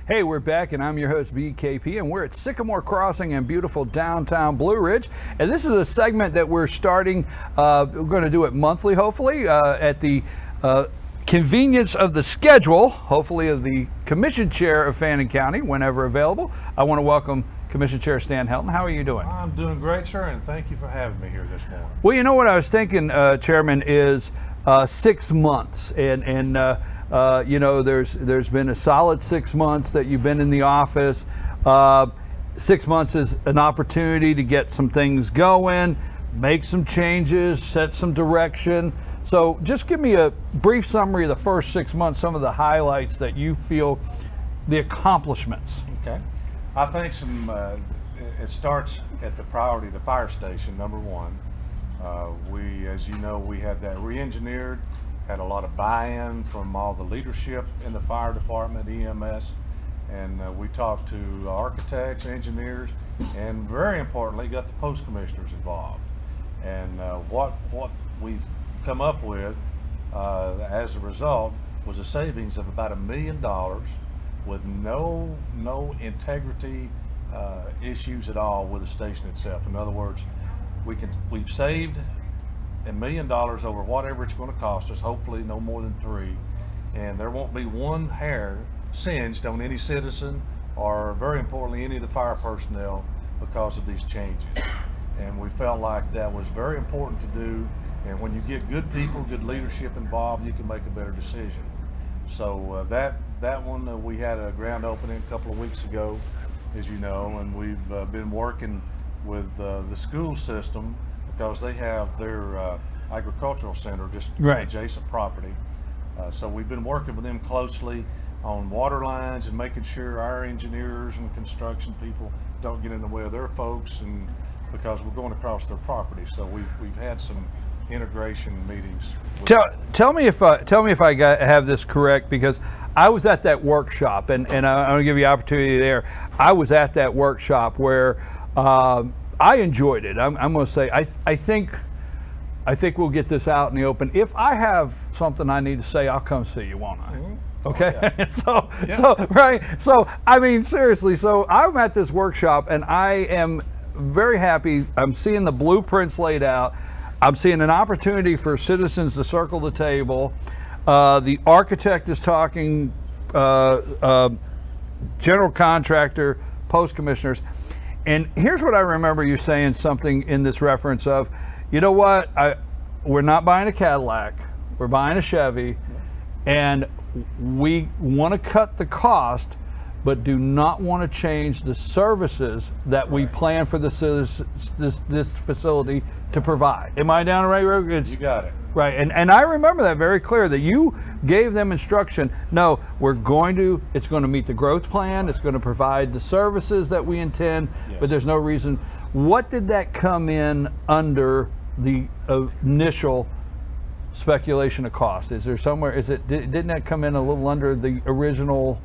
Hey, we're back, and I'm your host, BKP, and we're at Sycamore Crossing in beautiful downtown Blue Ridge. And this is a segment that we're starting, we're going to do it monthly, hopefully, at the convenience of the schedule, hopefully of the Commission Chair of Fannin County, whenever available. I want to welcome Commission Chair Stan Helton. How are you doing? I'm doing great, sir, and thank you for having me here this morning. Well, you know what I was thinking, Chairman, is 6 months, and you know, there's been a solid 6 months that you've been in the office. 6 months is an opportunity to get some things going, make some changes, set some direction. So just give me a brief summary of the first 6 months, some of the highlights that you feel, the accomplishments. Okay. I think it starts at the priority, the fire station, number one. We, as you know, we had that re-engineered, had a lot of buy-in from all the leadership in the fire department, EMS, and we talked to architects, engineers, and very importantly, got the post commissioners involved. And what we've come up with as a result was a savings of about $1 million with no integrity issues at all with the station itself. In other words, we've saved $1 million over whatever it's going to cost us, hopefully no more than 3, and there won't be one hair singed on any citizen or, very importantly, any of the fire personnel because of these changes. And we felt like that was very important to do, and when you get good people, good leadership involved, you can make a better decision. So that one, we had a grand opening a couple of weeks ago, as you know, and we've been working with the school system because they have their agricultural center just adjacent property. So we've been working with them closely on water lines and making sure our engineers and construction people don't get in the way of their folks, and because we're going across their property. So we've had some integration meetings. Tell me if I have this correct, because I was at that workshop, and I'm going to give you an opportunity there. I was at that workshop where I enjoyed it. I'm going to say I think we'll get this out in the open. If I have something I need to say, I'll come see you, won't I? Mm-hmm. Okay. Oh, yeah. So I mean, seriously. So I'm at this workshop, and I am very happy. I'm seeing the blueprints laid out. I'm seeing an opportunity for citizens to circle the table. The architect is talking, general contractor, post commissioners. And here's what I remember you saying, something in this reference of, you know what, we're not buying a Cadillac, we're buying a Chevy, and we want to cut the cost, but do not want to change the services that we plan for this facility to provide. Am I down the right road? You got it. Right, and I remember that very clear, that you gave them instruction, no, it's going to meet the growth plan, it's going to provide the services that we intend, but there's no reason. What did that come in under the initial speculation of cost? Is there somewhere, didn't that come in a little under the original?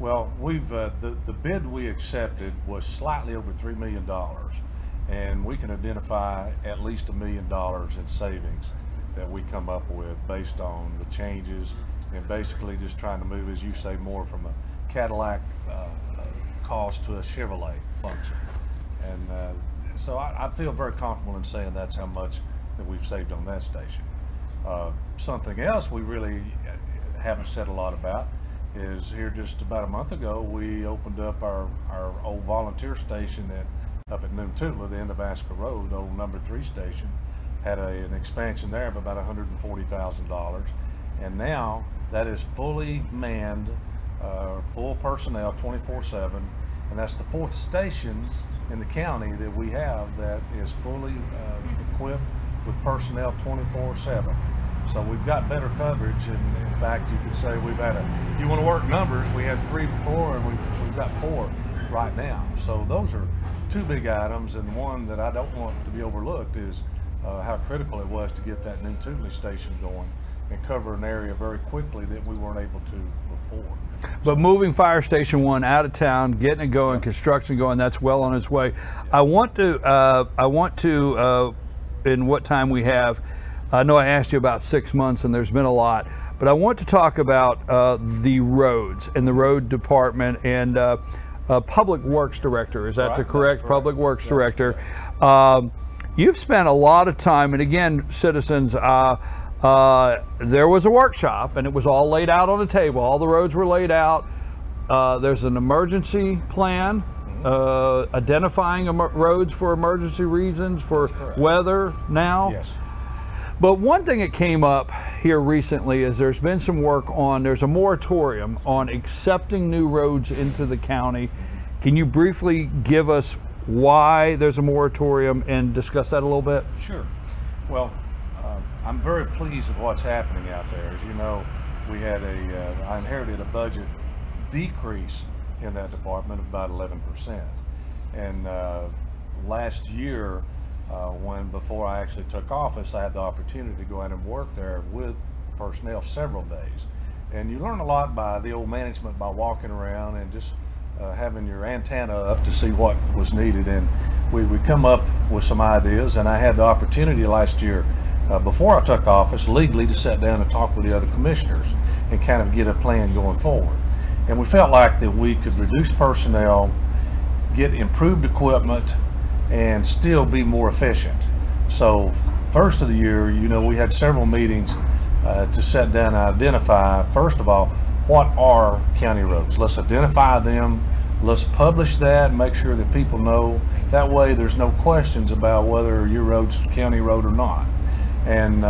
Well, the bid we accepted was slightly over $3 million, and we can identify at least $1 million in savings that we come up with based on the changes, and basically just trying to move, as you say, more from a Cadillac cost to a Chevrolet function. And so I feel very comfortable in saying that's how much that we've saved on that station. Something else we really haven't said a lot about is, here just about a month ago, we opened up our old volunteer station up at Noontula, the end of Aska Road, old number 3 station. Had an expansion there of about $140,000, and now that is fully manned, full personnel 24/7, and that's the 4th station in the county that we have that is fully equipped with personnel 24/7. So we've got better coverage, and in fact, you could say we've had if you want to work numbers, we had 3 before, and we've got 4 right now. So those are 2 big items, and one that I don't want to be overlooked is how critical it was to get that new Noontula station going and cover an area very quickly that we weren't able to before. But moving Fire Station 1 out of town, getting it going, construction going, that's well on its way. I want to, in what time we have, I know I asked you about 6 months and there's been a lot, but I want to talk about the roads and the road department and Public Works Director. Is that the correct? Public Works Director. You've spent a lot of time, and again, citizens, there was a workshop and it was all laid out on the table. All the roads were laid out. There's an emergency plan, identifying roads for emergency reasons, for weather now. Yes. But one thing that came up here recently is there's been some work on, there's a moratorium on accepting new roads into the county. Can you briefly give us why there's a moratorium and discuss that a little bit? Sure. Well, I'm very pleased with what's happening out there. As you know, we had I inherited a budget decrease in that department of about 11%. And last year, before I actually took office, I had the opportunity to go out and work there with personnel several days. And you learn a lot by the old management, by walking around and just having your antenna up to see what was needed. And we come up with some ideas, and I had the opportunity last year, before I took office, legally to sit down and talk with the other commissioners and kind of get a plan going forward. And we felt like that we could reduce personnel, get improved equipment, and still be more efficient. So first of the year, you know, we had several meetings to sit down and identify, first of all, what are county roads? Let's identify them, let's publish that, make sure that people know. That way there's no questions about whether your road's county road or not. And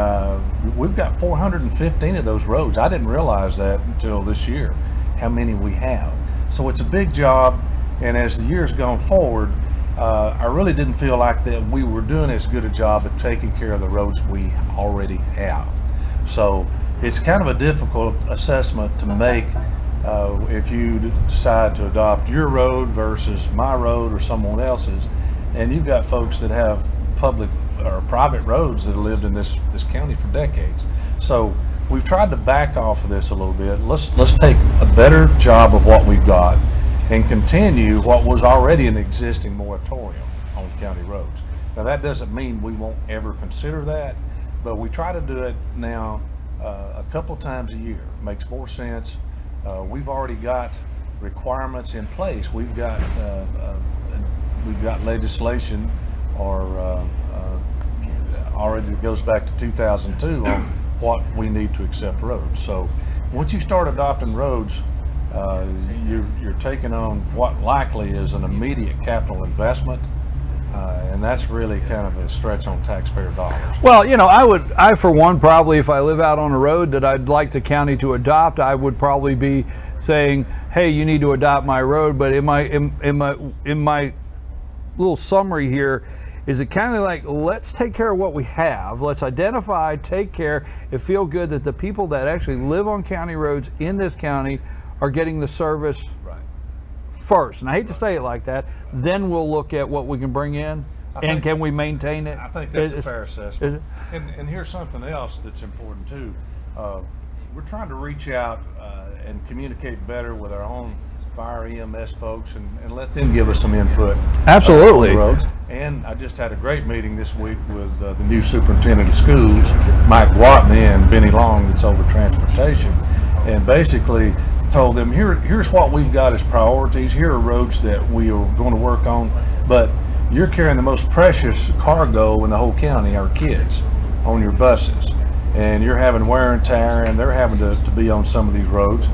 we've got 415 of those roads. I didn't realize that until this year, how many we have. So it's a big job, and as the years gone forward, I really didn't feel like that we were doing as good a job at taking care of the roads we already have. So it's kind of a difficult assessment to make if you decide to adopt your road versus my road or someone else's, and you've got folks that have public or private roads that have lived in this county for decades. So we've tried to back off of this a little bit. Let's take a better job of what we've got and continue what was already an existing moratorium on county roads. Now that doesn't mean we won't ever consider that, but we try to do it now a couple times a year. It makes more sense. We've already got requirements in place. We've got legislation already that goes back to 2002 on what we need to accept roads. So once you start adopting roads, you're taking on what likely is an immediate capital investment, and that's really kind of a stretch on taxpayer dollars. Well, you know, I for one, probably if I live out on a road that I'd like the county to adopt, I would probably be saying, hey, you need to adopt my road. But in my little summary here, is it kind of like, let's take care of what we have, let's identify, take care, and feel good that the people that actually live on county roads in this county are getting the service first. And I hate to say it like that. Then we'll look at what we can bring in, and can we maintain it? I think that's a fair assessment. And here's something else that's important too. We're trying to reach out and communicate better with our own fire EMS folks and let them give us some input. Absolutely. On the roads. And I just had a great meeting this week with the new superintendent of schools, Mike Watney, and Benny Long, that's over transportation, and basically told them, here's what we've got as priorities. Here are roads that we are going to work on, but you're carrying the most precious cargo in the whole county, our kids, on your buses, and you're having wear and tear, and they're having to be on some of these roads.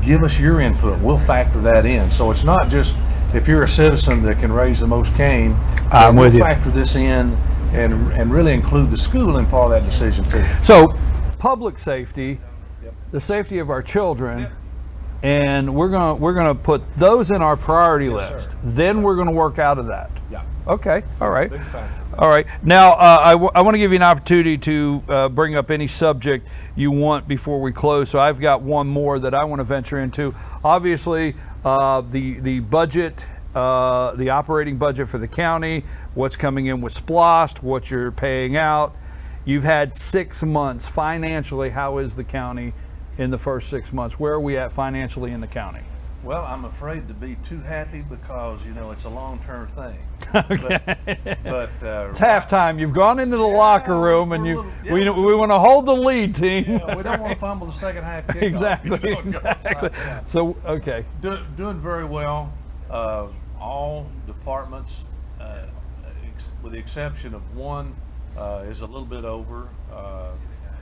Give us your input. We'll factor that in. So it's not just if you're a citizen that can raise the most cane. We'll factor this in and really include the school in part of that decision too. So public safety, the safety of our children, and we're gonna put those in our priority list. Sir. Then we're gonna work out of that. Yeah. Okay. All right. Big factor. All right. Now I want to give you an opportunity to bring up any subject you want before we close. So I've got one more that I want to venture into. Obviously, the budget, the operating budget for the county, what's coming in with SPLOST, what you're paying out. You've had 6 months financially. How is the county in the first 6 months? Where are we at financially in the county? Well, I'm afraid to be too happy because, you know, it's a long-term thing. Okay. But it's halftime. You've gone into the locker room, and we want to hold the lead, team. Yeah, we don't want to fumble the second half kickoff. Exactly. You know, Exactly. So, okay. Doing very well. All departments, with the exception of one, is a little bit over,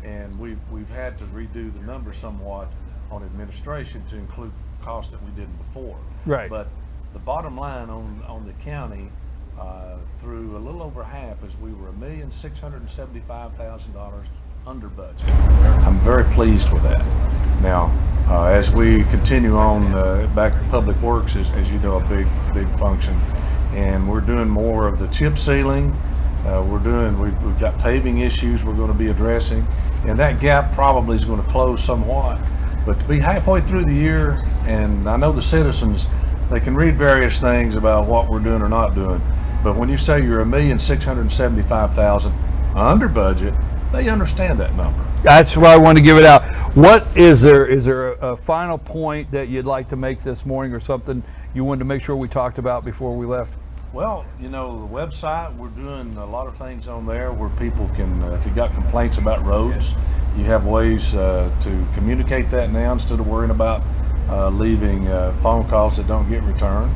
and we've had to redo the numbers somewhat on administration to include costs that we didn't before. Right. But the bottom line on the county, through a little over half, is we were $1,675,000 under budget. I'm very pleased with that. Now, as we continue on back to Public Works, as you know, a big function, and we're doing more of the chip sealing. We've got paving issues we're going to be addressing, and that gap probably is going to close somewhat. But to be halfway through the year, and I know the citizens, they can read various things about what we're doing or not doing, but when you say you're $1,675,000 under budget, they understand that number. That's why I wanted to give it out. What is there? Is there a final point that you'd like to make this morning, or something you wanted to make sure we talked about before we left? Well, you know, the website, we're doing a lot of things on there where people can, if you got complaints about roads, you have ways to communicate that now instead of worrying about leaving phone calls that don't get returned.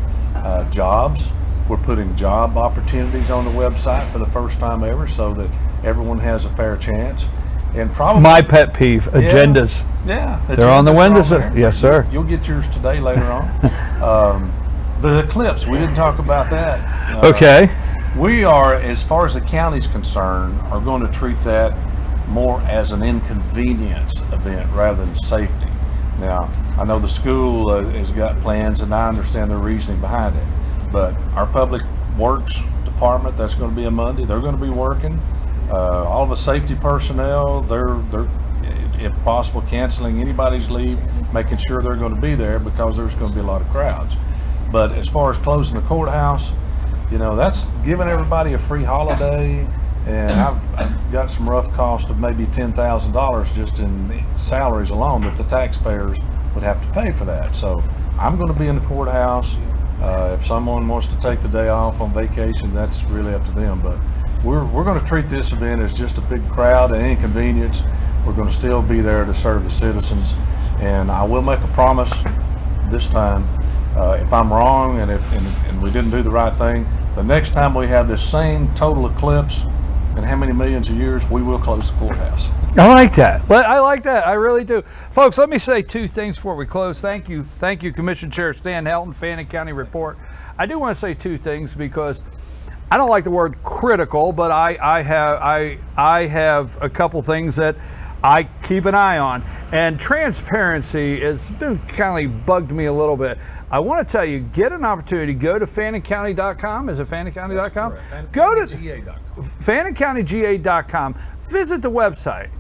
Jobs, we're putting job opportunities on the website for the first time ever so that everyone has a fair chance. And probably my pet peeve, agendas. Yeah, they're on the windows. Yes, sir. You'll get yours today later on. The eclipse, we didn't talk about that. Okay. We are, as far as the county's concerned, are going to treat that more as an inconvenience event rather than safety. Now, I know the school has got plans, and I understand the reasoning behind it, but our Public Works department, that's going to be a Monday, they're going to be working. All the safety personnel, they're if possible canceling anybody's leave, making sure they're going to be there because there's going to be a lot of crowds. But as far as closing the courthouse, you know, that's giving everybody a free holiday, and I've got some rough cost of maybe $10,000 just in salaries alone that the taxpayers would have to pay for that. So I'm going to be in the courthouse. If someone wants to take the day off on vacation, that's really up to them. But we're going to treat this event as just a big crowd and inconvenience. We're going to still be there to serve the citizens, and I will make a promise this time. If I'm wrong and we didn't do the right thing, the next time we have this same total eclipse in how many millions of years, we will close the courthouse. I like that. I like that. I really do. Folks, let me say two things before we close. Thank you, Commission Chair Stan Helton, Fannin County Report. I do want to say two things because I don't like the word critical, but I have a couple things that I keep an eye on, and transparency has been kind of bugged me a little bit. I want to tell you, get an opportunity, go to FanninCounty.com. Is it FanninCounty.com? Go to FanninCountyGA.com. Visit the website.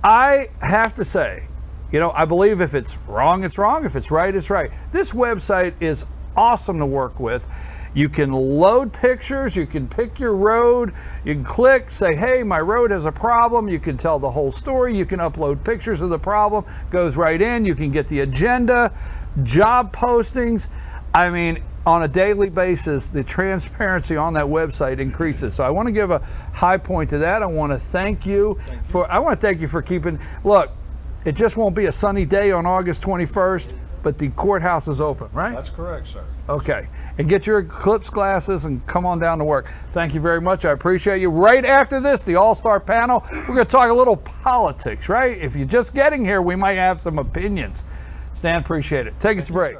I have to say, you know, I believe if it's wrong, it's wrong. If it's right, it's right. This website is awesome to work with. You can load pictures, you can pick your road, you can click, say, hey, my road has a problem. You can tell the whole story. You can upload pictures of the problem, goes right in. You can get the agenda, job postings. I mean, on a daily basis, the transparency on that website increases. So I want to give a high point to that. I want to thank you for keeping, look, it just won't be a sunny day on August 21st, but the courthouse is open, right? That's correct, sir. Okay, and get your eclipse glasses and come on down to work. Thank you very much. I appreciate you. Right after this, the all-star panel, we're going to talk a little politics, right? If you're just getting here, we might have some opinions. Stan, appreciate it. Take us to break.